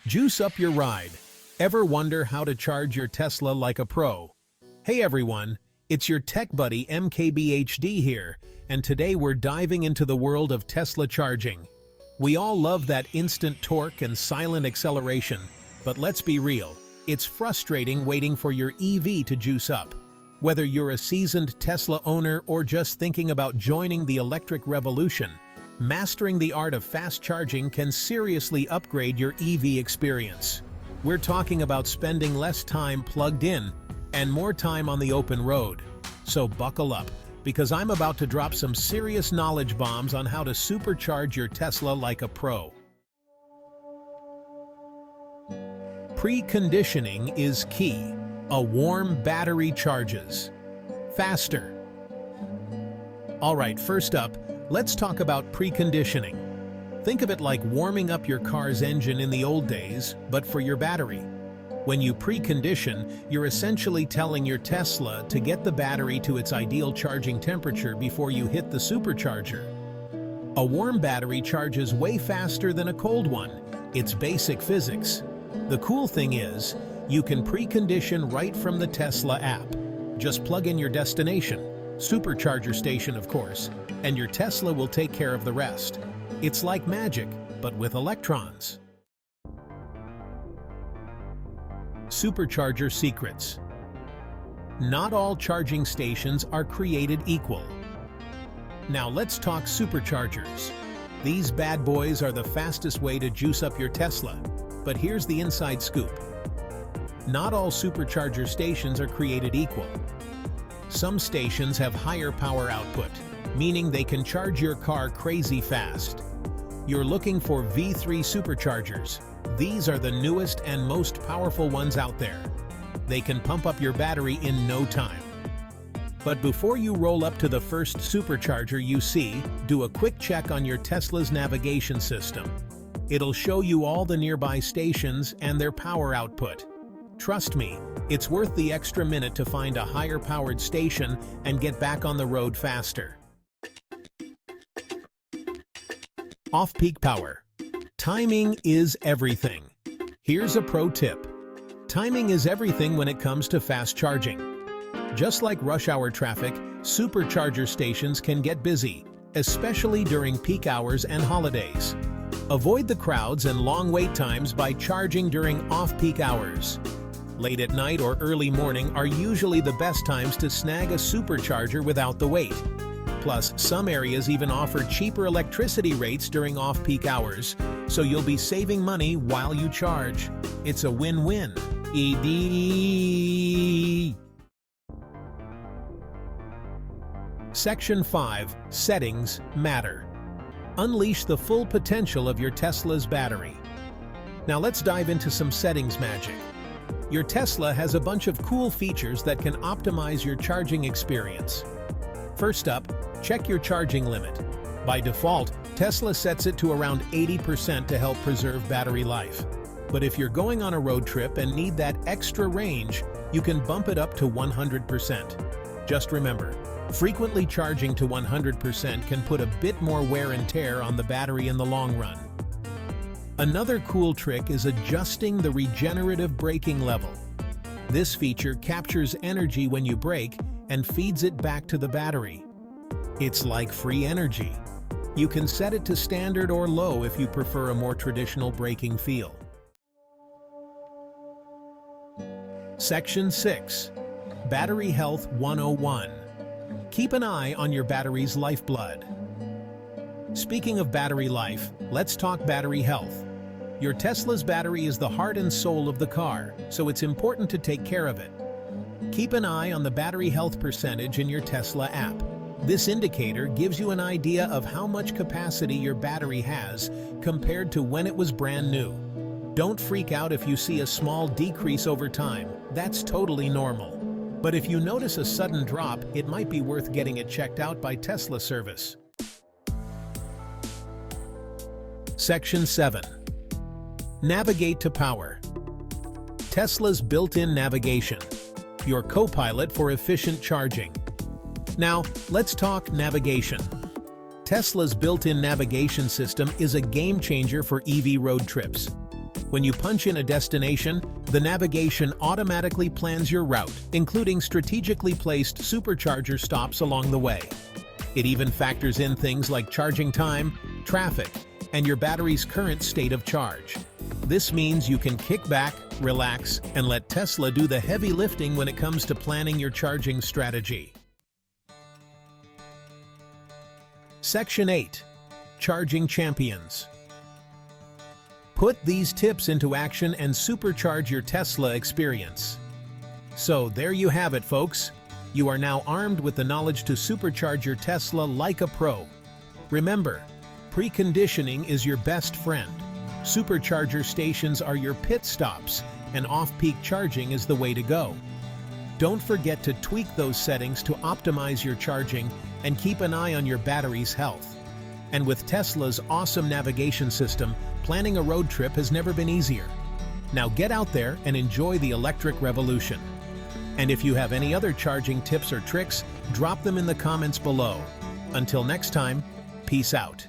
Juice up your ride. Ever wonder how to charge your Tesla like a pro? Hey everyone, it's your tech buddy MKBHD here, and today we're diving into the world of Tesla charging. We all love that instant torque and silent acceleration, but let's be real, it's frustrating waiting for your EV to juice up. Whether you're a seasoned Tesla owner or just thinking about joining the electric revolution, mastering the art of fast charging can seriously upgrade your EV experience. We're talking about spending less time plugged in and more time on the open road. So buckle up, because I'm about to drop some serious knowledge bombs on how to supercharge your Tesla like a pro. Preconditioning is key. A warm battery charges faster. Alright, first up, let's talk about preconditioning. Think of it like warming up your car's engine in the old days, but for your battery. When you precondition, you're essentially telling your Tesla to get the battery to its ideal charging temperature before you hit the supercharger. A warm battery charges way faster than a cold one. It's basic physics. The cool thing is, you can precondition right from the Tesla app. Just plug in your destination, Supercharger station of course, and your Tesla will take care of the rest. It's like magic, but with electrons. Supercharger secrets. Not all charging stations are created equal. Now let's talk superchargers. These bad boys are the fastest way to juice up your Tesla, but here's the inside scoop. Not all supercharger stations are created equal. Some stations have higher power output, meaning they can charge your car crazy fast. You're looking for V3 superchargers. These are the newest and most powerful ones out there. They can pump up your battery in no time. But before you roll up to the first supercharger you see, do a quick check on your Tesla's navigation system. It'll show you all the nearby stations and their power output. Trust me, it's worth the extra minute to find a higher-powered station and get back on the road faster. Off-peak power. Timing is everything. Here's a pro tip. Timing is everything when it comes to fast charging. Just like rush hour traffic, supercharger stations can get busy, especially during peak hours and holidays. Avoid the crowds and long wait times by charging during off-peak hours. Late at night or early morning are usually the best times to snag a supercharger without the wait. Plus, some areas even offer cheaper electricity rates during off-peak hours, so you'll be saving money while you charge. It's a win-win. Section 5. Settings matter. Unleash the full potential of your Tesla's battery. Now let's dive into some settings magic. Your Tesla has a bunch of cool features that can optimize your charging experience. First up, check your charging limit. By default, Tesla sets it to around 80% to help preserve battery life. But if you're going on a road trip and need that extra range, you can bump it up to 100%. Just remember, frequently charging to 100% can put a bit more wear and tear on the battery in the long run. Another cool trick is adjusting the regenerative braking level. This feature captures energy when you brake and feeds it back to the battery. It's like free energy. You can set it to standard or low if you prefer a more traditional braking feel. Section 6. Battery Health 101. Keep an eye on your battery's lifeblood. Speaking of battery life, let's talk battery health. Your Tesla's battery is the heart and soul of the car, so it's important to take care of it. Keep an eye on the battery health percentage in your Tesla app. This indicator gives you an idea of how much capacity your battery has compared to when it was brand new. Don't freak out if you see a small decrease over time. That's totally normal. But if you notice a sudden drop, it might be worth getting it checked out by Tesla service. Section 7. Navigate to power. Tesla's built-in navigation, your co-pilot for efficient charging. Now, let's talk navigation. Tesla's built-in navigation system is a game changer for EV road trips. When you punch in a destination, the navigation automatically plans your route, including strategically placed supercharger stops along the way. It even factors in things like charging time, traffic, and your battery's current state of charge. This means you can kick back, relax, and let Tesla do the heavy lifting when it comes to planning your charging strategy. Section 8. Charging Champions. Put these tips into action and supercharge your Tesla experience. So there you have it, folks. You are now armed with the knowledge to supercharge your Tesla like a pro. Remember, preconditioning is your best friend. Supercharger stations are your pit stops, and off-peak charging is the way to go. Don't forget to tweak those settings to optimize your charging and keep an eye on your battery's health. And with Tesla's awesome navigation system, planning a road trip has never been easier. Now get out there and enjoy the electric revolution. And if you have any other charging tips or tricks, drop them in the comments below. Until next time, peace out.